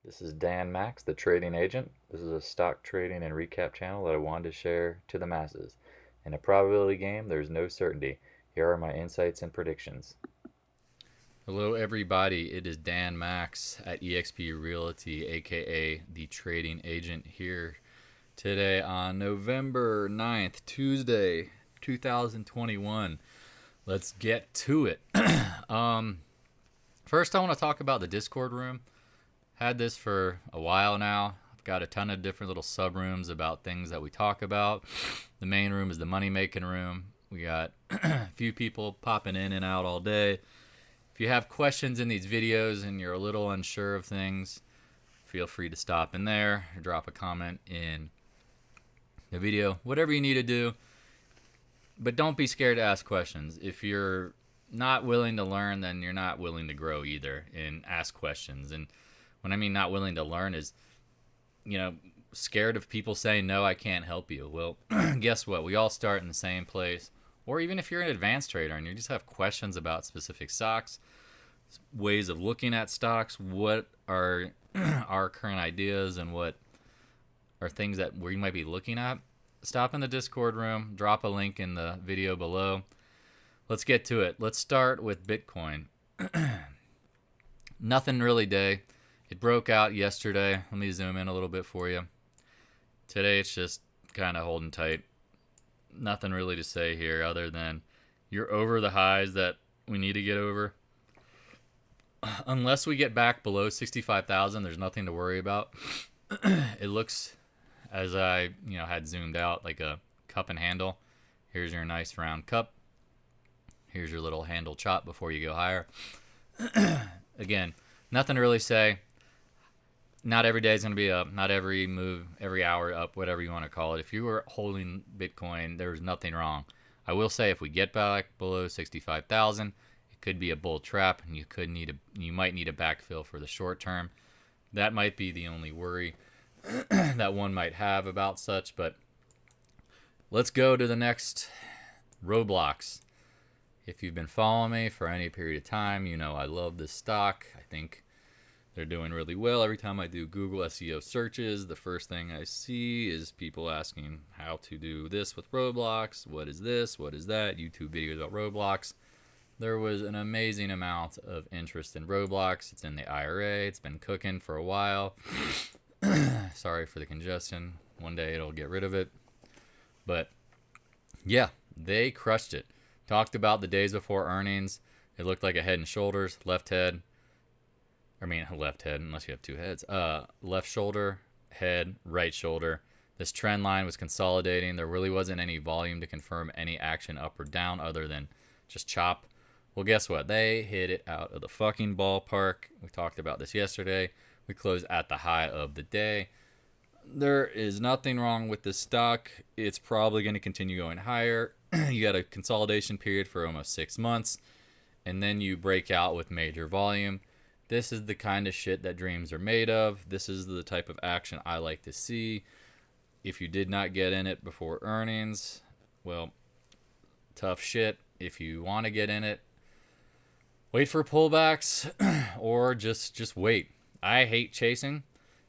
This is Dan Max, the trading agent. This is a stock trading and recap channel that I wanted to share to the masses. In a probability game, there's no certainty. Here are my insights and predictions. Hello, everybody. It is Dan Max at eXp Realty, aka the trading agent, here today on November 9th, Tuesday, 2021. Let's get to it. First, I want to talk about the Discord room. Had this for a while now. I've got a ton of different little sub rooms about things that we talk about. The main room is the money making room. We got a few people popping in and out all day. If you have questions in these videos and you're a little unsure of things, feel free to stop in there or drop a comment in the video. Whatever you need to do. But don't be scared to ask questions. If you're not willing to learn, then you're not willing to grow either, and ask questions. And when I mean not willing to learn is, scared of people saying, no, I can't help you. Well, guess what? We all start in the same place. Or even if you're an advanced trader and you just have questions about specific stocks, ways of looking at stocks, what are our current ideas and what are things that we might be looking at, stop in the Discord room, drop a link in the video below. Let's get to it. Let's start with Bitcoin. Nothing really day. It broke out yesterday. Let me zoom in a little bit for you. Today it's just kind of holding tight. Nothing really to say here other than you're over the highs that we need to get over. Unless we get back below 65,000, there's nothing to worry about. It looks, as I had zoomed out, like a cup and handle. Here's your nice round cup. Here's your little handle chop before you go higher. Again, nothing to really say. Not every day is going to be up. Not every move, every hour up, whatever you want to call it. If you were holding Bitcoin, there's nothing wrong. I will say if we get back below 65,000, it could be a bull trap, and you might need a backfill for the short term. That might be the only worry that one might have about such. But let's go to the next Roblox. If you've been following me for any period of time, you know I love this stock. I think they're doing really well. Every time I do Google SEO searches, the first thing I see is people asking how to do this with Roblox. What is this? What is that? YouTube videos about Roblox. There was an amazing amount of interest in Roblox. It's in the IRA. It's been cooking for a while. Sorry for the congestion. One day it'll get rid of it. But yeah, they crushed it. Talked about the days before earnings. It looked like a head and shoulders. Left head, unless you have two heads. Left shoulder, head, right shoulder. This trend line was consolidating. There really wasn't any volume to confirm any action up or down other than just chop. Well, guess what? They hit it out of the fucking ballpark. We talked about this yesterday. We closed at the high of the day. There is nothing wrong with this stock. It's probably going to continue going higher. You got a consolidation period for almost 6 months, and then you break out with major volume. This is the kind of shit that dreams are made of. This is the type of action I like to see. If you did not get in it before earnings, well, tough shit. If you want to get in it, wait for pullbacks or just wait. I hate chasing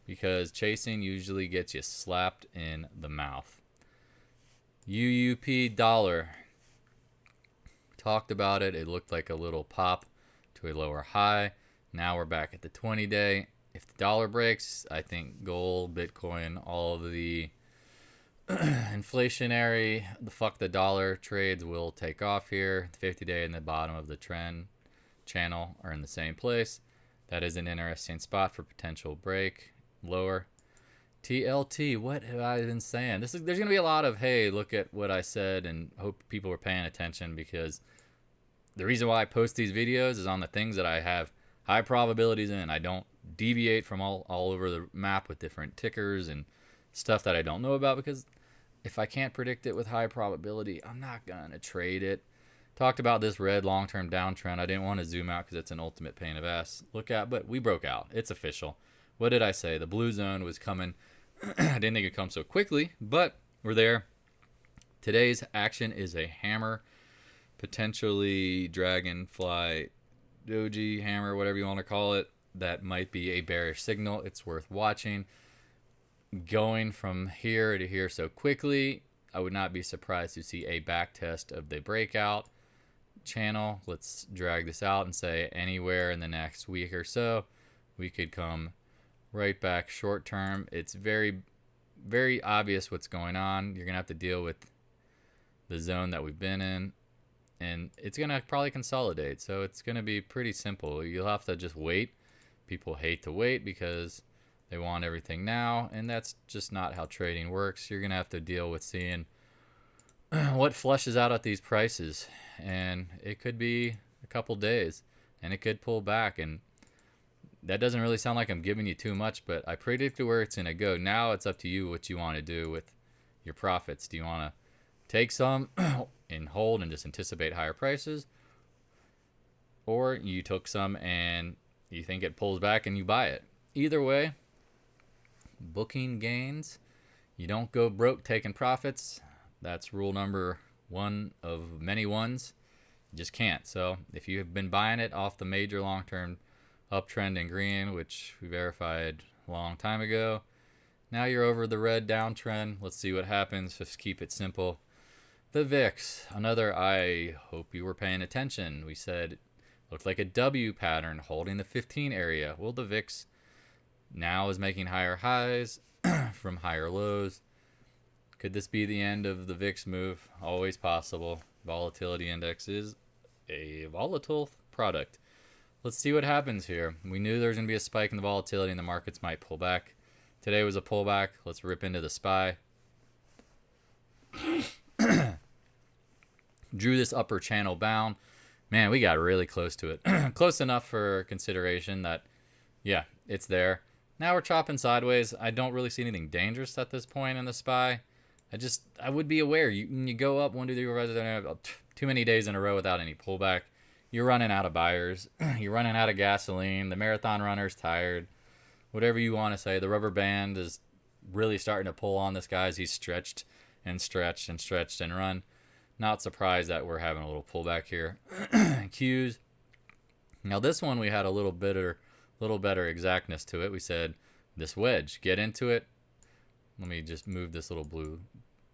because chasing usually gets you slapped in the mouth. UUP dollar. Talked about it. It looked like a little pop to a lower high. Now we're back at the 20-day. If the dollar breaks, I think gold, Bitcoin, all of the inflationary, the fuck the dollar trades will take off here. The 50-day and the bottom of the trend channel are in the same place. That is an interesting spot for potential break lower. TLT, what have I been saying? There's going to be a lot of, hey, look at what I said, and hope people are paying attention, because the reason why I post these videos is on the things that I have high probabilities in. I don't deviate from all over the map with different tickers and stuff that I don't know about, because if I can't predict it with high probability, I'm not going to trade it. Talked about this red long-term downtrend. I didn't want to zoom out because it's an ultimate pain of ass look at, but we broke out. It's official. What did I say? The blue zone was coming. I didn't think it'd come so quickly, but we're there. Today's action is a hammer, potentially dragonfly, doji, hammer, whatever you want to call it. that might be a bearish signal. It's worth watching. Going from here to here so quickly, I would not be surprised to see a back test of the breakout channel. Let's drag this out and say anywhere in the next week or so, we could come right back short term. It's very, very obvious what's going on. You're going to have to deal with the zone that we've been in, and it's going to probably consolidate. So it's going to be pretty simple. You'll have to just wait. People hate to wait because they want everything now, and that's just not how trading works. You're going to have to deal with seeing what flushes out at these prices, and it could be a couple days, and it could pull back, and that doesn't really sound like I'm giving you too much, but I predicted where it's going to go. Now it's up to you what you want to do with your profits. Do you want to take some and hold and just anticipate higher prices, or you took some and you think it pulls back and you buy it? Either way, booking gains. You don't go broke taking profits. That's rule number one of many ones. You just can't. So if you have been buying it off the major long-term uptrend in green, which we verified a long time ago, now you're over the red downtrend. Let's see what happens. Just keep it simple. The VIX, another, I hope you were paying attention. We said looked like a W pattern holding the 15 area. Well, the VIX now is making higher highs from higher lows. Could this be the end of the VIX move? Always possible. Volatility index is a volatile product. Let's see what happens here. We knew there was going to be a spike in the volatility and the markets might pull back. Today was a pullback. Let's rip into the SPY. Drew this upper channel bound. Man, we got really close to it. Close enough for consideration that, yeah, it's there. Now we're chopping sideways. I don't really see anything dangerous at this point in the SPY. I would be aware. You go up 1, 2, 3, 4, 5, 6, too many days in a row without any pullback. You're running out of buyers. You're running out of gasoline. The marathon runner's tired. Whatever you want to say. The rubber band is really starting to pull on this guy as he's stretched and stretched and stretched and run. Not surprised that we're having a little pullback here. Qs. Now this one we had a little better exactness to it. We said this wedge, get into it. Let me just move this little blue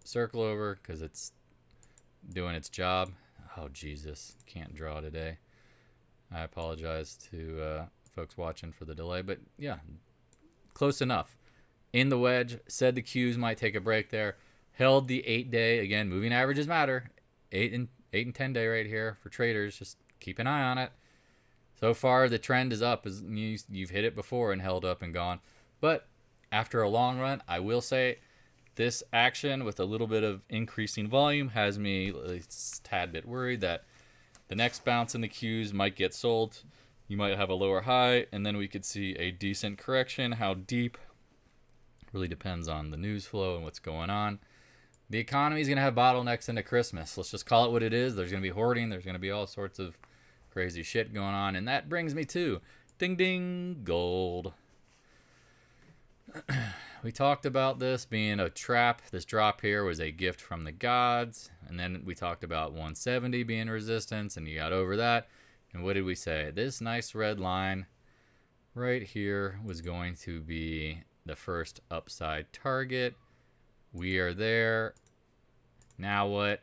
circle over because it's doing its job. Oh, Jesus. Can't draw today. I apologize to folks watching for the delay. But, yeah, close enough. In the wedge, said the Qs might take a break there. Held the 8-day. Again, moving averages matter. 8 and 10-day right here for traders. Just keep an eye on it. So far, the trend is up. You've hit it before and held up and gone. But after a long run, I will say this action with a little bit of increasing volume has me a tad bit worried that the next bounce in the Qs might get sold. You might have a lower high, and then we could see a decent correction. How deep really depends on the news flow and what's going on. The economy is going to have bottlenecks into Christmas. Let's just call it what it is. There's going to be hoarding. There's going to be all sorts of crazy shit going on. And that brings me to ding ding gold. We talked about this being a trap. This drop here was a gift from the gods. And then we talked about 170 being resistance, and you got over that. And what did we say? This nice red line right here was going to be the first upside target. We are there. Now what?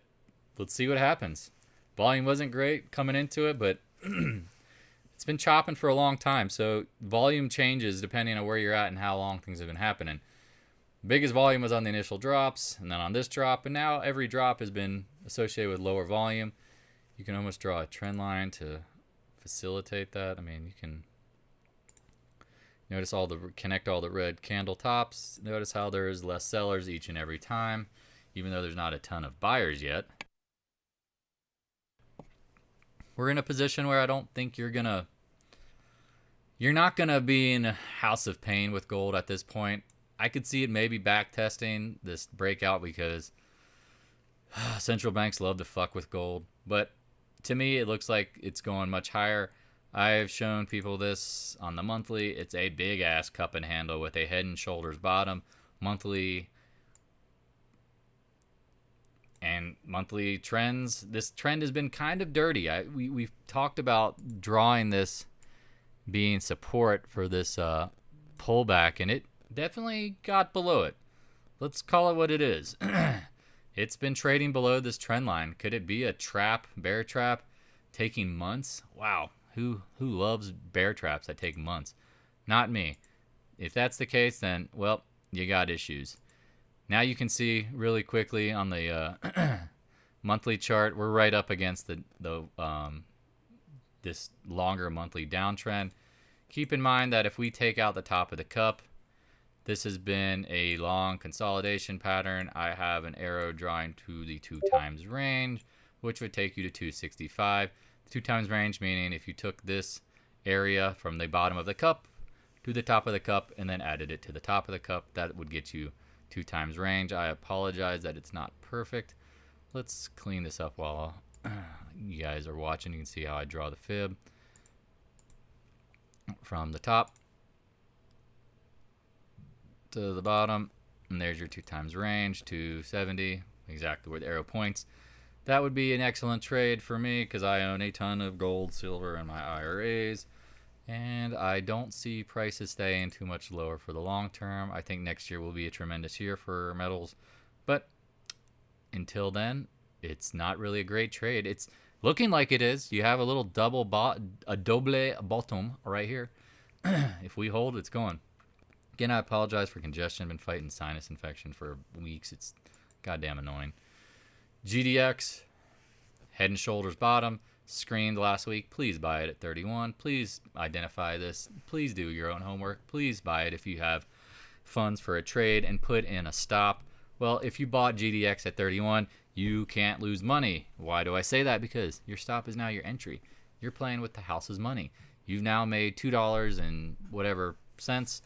Let's see what happens. Volume wasn't great coming into it, but it's been chopping for a long time. So volume changes depending on where you're at and how long things have been happening. Biggest volume was on the initial drops, and then on this drop, and now every drop has been associated with lower volume. You can almost draw a trend line to facilitate that. I mean, you can notice connect all the red candle tops. Notice how there's less sellers each and every time, even though there's not a ton of buyers yet. We're in a position where I don't think you're not gonna be in a house of pain with gold at this point. I could see it maybe back testing this breakout because central banks love to fuck with gold. But to me, it looks like it's going much higher. I've shown people this on the monthly. It's a big ass cup and handle with a head and shoulders bottom. Monthly trends. This trend has been kind of dirty. We've talked about drawing this being support for this pullback, and it definitely got below it. Let's call it what it is. It's been trading below this trend line. Could it be a trap, bear trap, taking months? Wow, who loves bear traps that take months? Not me. If that's the case, then, well, you got issues. Now you can see really quickly on the monthly chart, we're right up against the this longer monthly downtrend. Keep in mind that if we take out the top of the cup, this has been a long consolidation pattern. I have an arrow drawing to the 2 times range, which would take you to 265. 2 times range meaning if you took this area from the bottom of the cup to the top of the cup and then added it to the top of the cup, that would get you 2 times range. I apologize that it's not perfect. Let's clean this up while you guys are watching. You can see how I draw the fib from the top to the bottom, and there's your 2 times range, 270, exactly where the arrow points. That would be an excellent trade for me because I own a ton of gold, silver, in my IRAs, and I don't see prices staying too much lower for the long term. I think next year will be a tremendous year for metals, but until then, it's not really a great trade. It's looking like it is. You have a little double bottom right here. If we hold, it's going. Again, I apologize for congestion. I've been fighting sinus infection for weeks. It's goddamn annoying. GDX, head and shoulders bottom, screamed last week. Please buy it at 31. Please identify this. Please do your own homework. Please buy it if you have funds for a trade and put in a stop. Well, if you bought GDX at 31, you can't lose money. Why do I say that? Because your stop is now your entry. You're playing with the house's money. You've now made $2 and whatever cents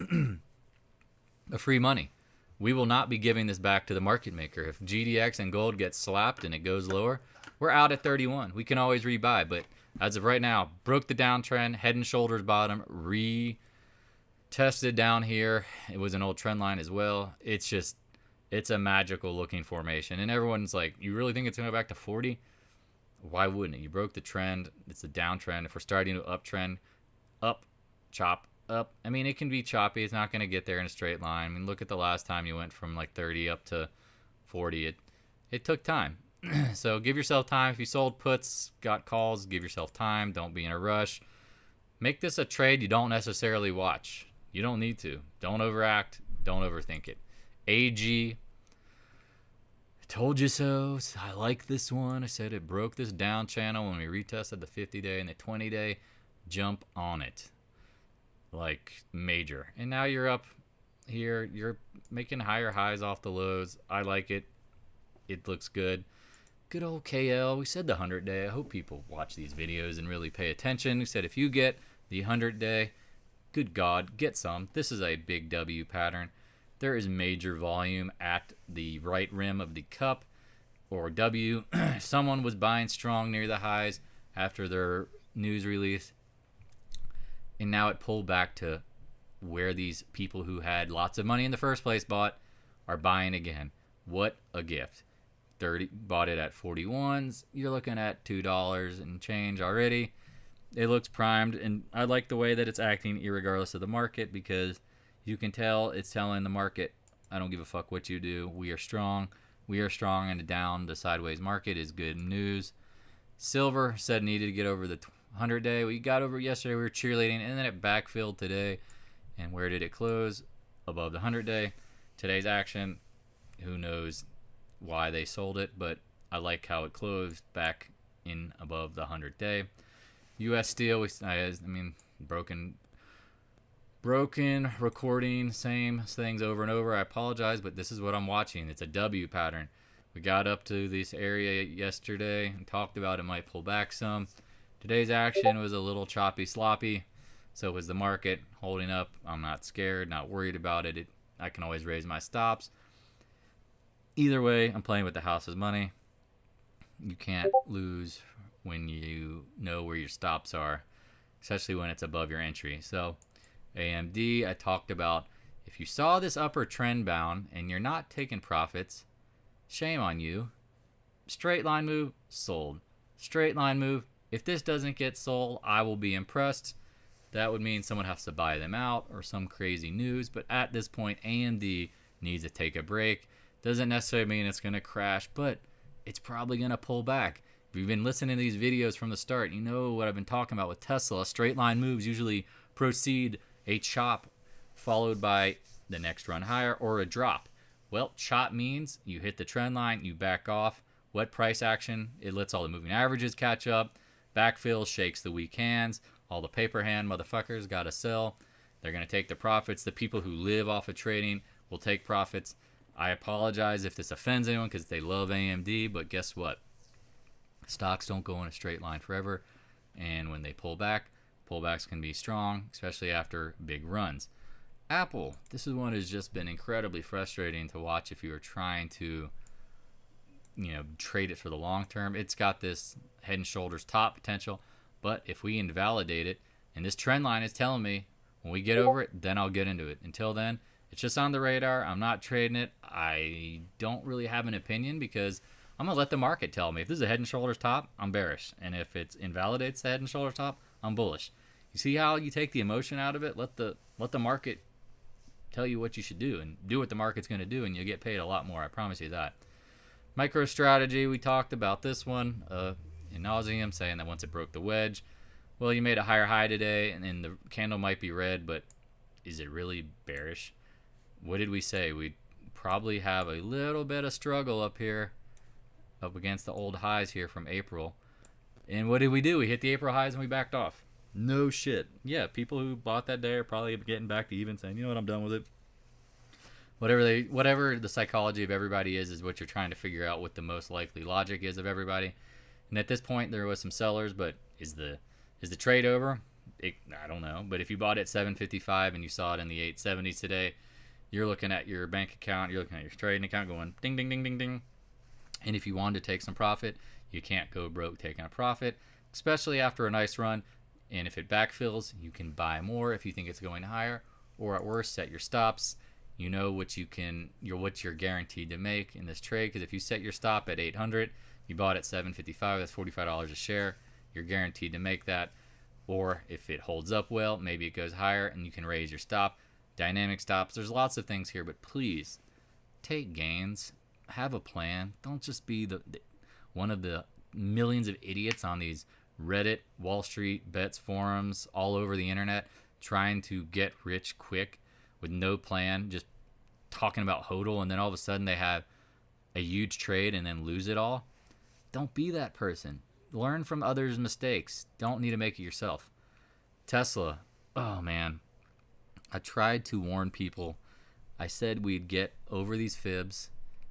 of free money. We will not be giving this back to the market maker. If GDX and gold gets slapped and it goes lower, we're out at 31. We can always rebuy, but as of right now, broke the downtrend, head and shoulders bottom, retested down here. It was an old trend line as well. It's a magical looking formation, and everyone's like, you really think it's going to go back to 40? Why wouldn't it? You broke the trend. It's a downtrend. If we're starting to uptrend, up, chop, up. I mean, it can be choppy. It's not going to get there in a straight line. I mean, look at the last time you went from like 30 up to 40. It took time. So give yourself time. If you sold puts, got calls, give yourself time. Don't be in a rush. Make this a trade you don't necessarily watch. You don't need to. Don't overact. Don't overthink it. AG, told you so. I like this one. I said it broke this down channel when we retested the 50-day and the 20-day. Jump on it. Like major. And now you're up here. You're making higher highs off the lows. I like it. It looks good. Good old KL. We said the 100-day. I hope people watch these videos and really pay attention. We said if you get the 100-day, good God, get some. This is a big W pattern. There is major volume at the right rim of the cup or W. Someone was buying strong near the highs after their news release. And now it pulled back to where these people who had lots of money in the first place bought are buying again. What a gift. 30 bought it at 41s. You're looking at $2 and change already. It looks primed, and I like the way that it's acting irregardless of the market because you can tell it's telling the market, I don't give a fuck what you do. We are strong. We are strong, and the sideways market is good news. Silver said needed to get over the 100-day. We got over yesterday. We were cheerleading, and then it backfilled today. And where did it close? Above the 100-day. Today's action, who knows why they sold it, but I like how it closed back in above the 100-day. U.S. Steel, broken recording, same things over and over. I apologize, but this is what I'm watching. It's a W pattern. We got up to this area yesterday and talked about it might pull back some. Today's action was a little choppy, sloppy. So was the market holding up. I'm not scared, not worried about it. I can always raise my stops. Either way, I'm playing with the house's money. You can't lose when you know where your stops are, especially when it's above your entry. So AMD, I talked about if you saw this upper trend bound and you're not taking profits, shame on you. Straight line move, sold. Straight line move. If this doesn't get sold, I will be impressed. that would mean someone has to buy them out or some crazy news. But at this point, AMD needs to take a break. Doesn't necessarily mean it's going to crash, but it's probably going to pull back. If you've been listening to these videos from the start, you know what I've been talking about with Tesla. Straight line moves usually precede a chop followed by the next run higher or a drop. Well, chop means you hit the trend line, you back off. What price action? It lets all the moving averages catch up. Backfill shakes the weak hands. All the paper hand motherfuckers got to sell. They're going to take the profits. The people who live off of trading will take profits. I apologize if this offends anyone because they love AMD, but guess what? Stocks don't go in a straight line forever, and when they pull back, pullbacks can be strong, especially after big runs. Apple, this is one that's just been incredibly frustrating to watch if you are trying to, trade it for the long term. It's got this head and shoulders top potential, but if we invalidate it, and this trend line is telling me when we get over it, then I'll get into it. Until then, it's just on the radar. I'm not trading it. I don't really have an opinion because I'm going to let the market tell me. If this is a head and shoulders top, I'm bearish. And if it invalidates the head and shoulders top, I'm bullish. You see how you take the emotion out of it? Let the market tell you what you should do and do what the market's going to do, and you'll get paid a lot more. I promise you that. MicroStrategy, we talked about this one in nauseam, saying that once it broke the wedge, well, you made a higher high today, and then the candle might be red, but is it really bearish? What did we say? We'd probably have a little bit of struggle up here, up against the old highs here from April. And what did we do? We hit the April highs and we backed off. No shit. Yeah, people who bought that day are probably getting back to even, saying, you know what, I'm done with it. Whatever the psychology of everybody is what you're trying to figure out what the most likely logic is of everybody. And at this point, there was some sellers, but is the trade over? I don't know. But if you bought it at 755 and you saw it in the 870s today, you're looking at your bank account, you're looking at your trading account going ding, ding, ding, ding, ding. And if you wanted to take some profit, you can't go broke taking a profit, especially after a nice run. And if it backfills, you can buy more if you think it's going higher, or at worst, set your stops. You know what you're guaranteed to make in this trade, because if you set your stop at 800, you bought at 755, that's $45 a share. You're guaranteed to make that. Or if it holds up well, maybe it goes higher and you can raise your stop. Dynamic stops. There's lots of things here, but please take gains. Have a plan. Don't just be one of the millions of idiots on these Reddit, Wall Street, bets forums, all over the internet, trying to get rich quick with no plan, just talking about HODL, and then all of a sudden they have a huge trade and then lose it all. Don't be that person. Learn from others' mistakes. Don't need to make it yourself. Tesla. Oh, man. I tried to warn people. I said we'd get over these fibs,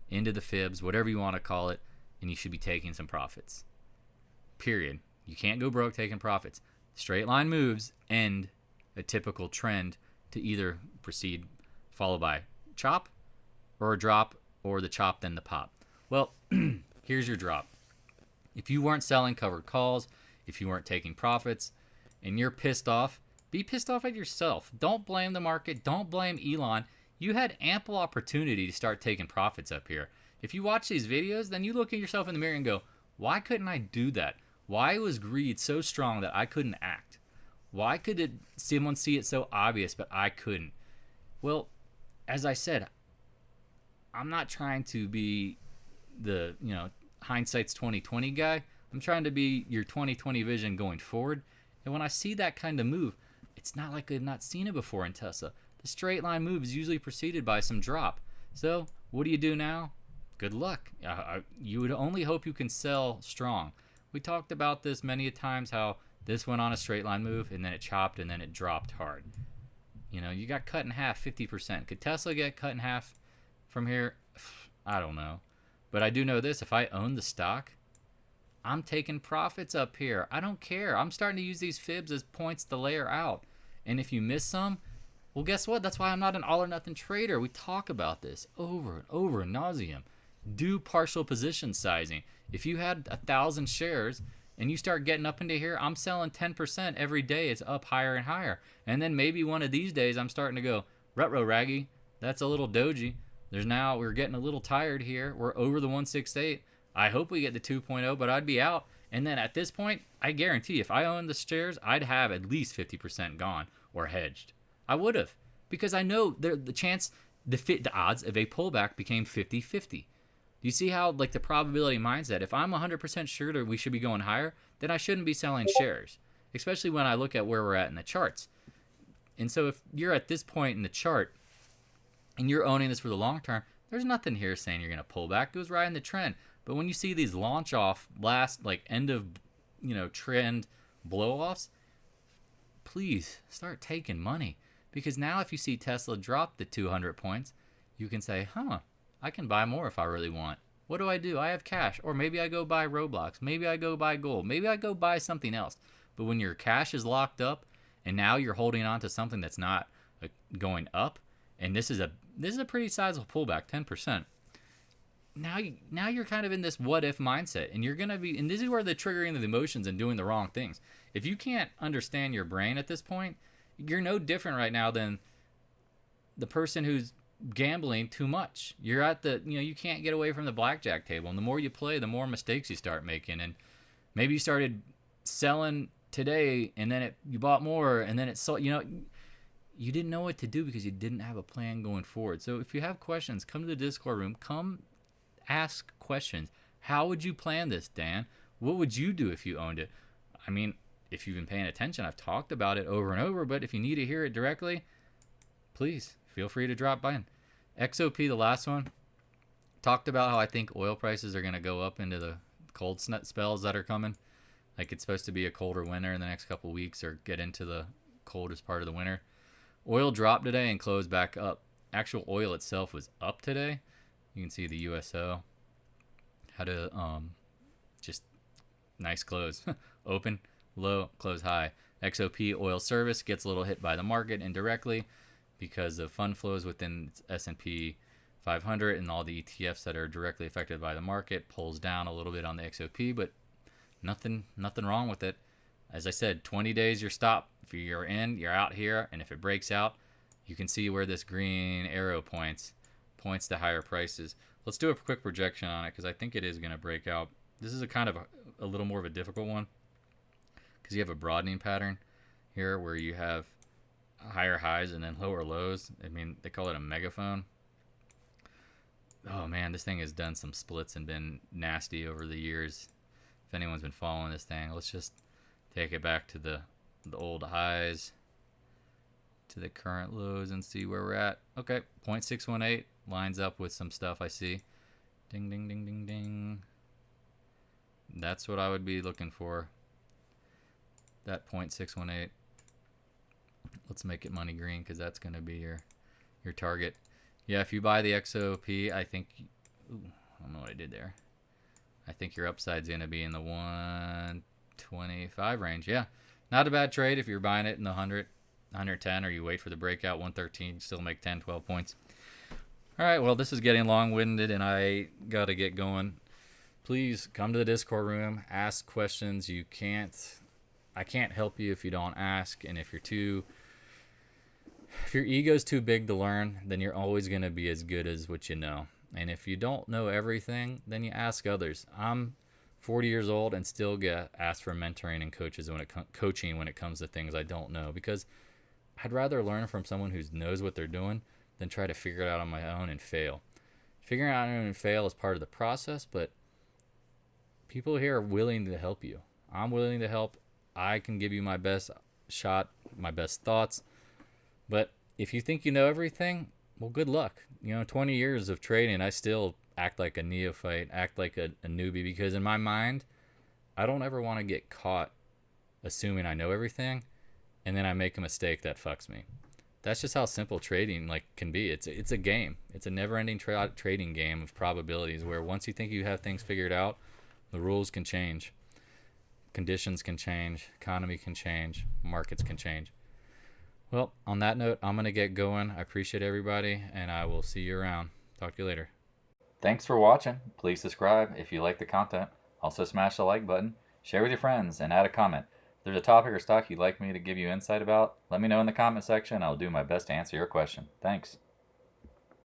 into the fibs, whatever you want to call it, and you should be taking some profits. Period. You can't go broke taking profits. Straight line moves end a typical trend to either proceed followed by chop or a drop, or the chop then the pop. Well, here's your drop. If you weren't selling covered calls, if you weren't taking profits, and you're pissed off, be pissed off at yourself. Don't blame the market. Don't blame Elon. You had ample opportunity to start taking profits up here. If you watch these videos, then you look at yourself in the mirror and go, why couldn't I do that? Why was greed so strong that I couldn't act? Why could someone see it so obvious, but I couldn't? Well, as I said, I'm not trying to be the, hindsight's 2020 guy. I'm trying to be your 2020 vision going forward. And when I see that kind of move, it's not like I've not seen it before in Tesla. The straight line move is usually preceded by some drop. So what do you do now? Good luck. You would only hope you can sell strong. We talked about this many a times, how this went on a straight line move and then it chopped and then it dropped hard. You got cut in half 50%. Could Tesla get cut in half from here? I don't know. But I do know this. If I own the stock, I'm taking profits up here. I don't care. I'm starting to use these fibs as points to layer out. And if you miss some, well, guess what? That's why I'm not an all or nothing trader. We talk about this over and over ad nauseum. Do partial position sizing. If you had 1,000 shares and you start getting up into here, I'm selling 10% every day. It's up higher and higher. And then maybe one of these days I'm starting to go, retro raggy, that's a little doji. We're getting a little tired here. We're over the 168. I hope we get the 2.0, but I'd be out. And then at this point, I guarantee if I owned the shares, I'd have at least 50% gone or hedged. I would have, because I know the odds of a pullback became 50-50. Do you see how, like, the probability mindset? If I'm 100% sure that we should be going higher, then I shouldn't be selling shares, especially when I look at where we're at in the charts. And so if you're at this point in the chart and you're owning this for the long term, there's nothing here saying you're going to pull back. It was right in the trend. But when you see these launch off last, like, end of, trend blow offs, please start taking money. Because now if you see Tesla drop the 200 points, you can say, I can buy more if I really want. What do? I have cash. Or maybe I go buy Roblox. Maybe I go buy gold. Maybe I go buy something else. But when your cash is locked up and now you're holding on to something that's not going up, and this is a pretty sizable pullback, 10%. Now you're kind of in this what if mindset, and you're gonna be, and this is where the triggering of the emotions and doing the wrong things. If you can't understand your brain at this point, you're no different right now than the person who's gambling too much. You're at you can't get away from the blackjack table, and the more you play, the more mistakes you start making. And maybe you started selling today, and then you bought more, and then it sold. You didn't know what to do because you didn't have a plan going forward. So if you have questions, come to the Discord room. Come ask questions. How would you plan this, Dan? What would you do if you owned it? I mean, if you've been paying attention, I've talked about it over and over, but if you need to hear it directly, please feel free to drop by. XOP, the last one, talked about how I think oil prices are going to go up into the cold spells that are coming. Like, it's supposed to be a colder winter in the next couple weeks, or get into the coldest part of the winter. Oil dropped today and closed back up. Actual oil itself was up today. You can see the USO had a just nice close. Open, low, close high. XOP oil service gets a little hit by the market indirectly because of fund flows within S&P 500 and all the ETFs that are directly affected by the market. Pulls down a little bit on the XOP, but nothing wrong with it. As I said, 20 days your stop. If you're in, you're out here, and if it breaks out, you can see where this green arrow points to higher prices. Let's do a quick projection on it, because I think it is going to break out. This is a kind of a little more of a difficult one, because you have a broadening pattern here where you have higher highs and then lower lows. I mean, they call it a megaphone. Oh man, this thing has done some splits and been nasty over the years. If anyone's been following this thing, let's just take it back to the old highs, to the current lows, and see where we're at. Okay, 0.618 lines up with some stuff I see. Ding, ding, ding, ding, ding. That's what I would be looking for. That 0.618. Let's make it money green, because that's going to be your target. Yeah, if you buy the XOP, I think... Ooh, I don't know what I did there. I think your upside's going to be in the 125 range. Yeah, not a bad trade if you're buying it in the 100, 110, or you wait for the breakout 113, still make 10, 12 points. All right, well, this is getting long-winded, and I got to get going. Please come to the Discord room, ask questions. I can't help you if you don't ask, and if your ego's too big to learn, then you're always going to be as good as what you know. And if you don't know everything, then you ask others. I'm 40 years old and still get asked for mentoring and coaching when it comes to things I don't know, because I'd rather learn from someone who knows what they're doing than try to figure it out on my own and fail. Figuring it out on my own and fail is part of the process, but people here are willing to help you. I'm willing to help. I can give you my best shot, my best thoughts. But if you think you know everything, well, good luck. 20 years of trading, I still act like a neophyte, act like a newbie, because in my mind, I don't ever want to get caught assuming I know everything, and then I make a mistake that fucks me. That's just how simple trading can be. It's a game. It's a never-ending trading game of probabilities, where once you think you have things figured out, the rules can change. Conditions can change, economy can change, markets can change. Well, on that note, I'm going to get going. I appreciate everybody, and I will see you around. Talk to you later. Thanks for watching. Please subscribe if you like the content. Also smash the like button, share with your friends, and add a comment. If there's a topic or stock you'd like me to give you insight about, let me know in the comment section. I'll do my best to answer your question. Thanks.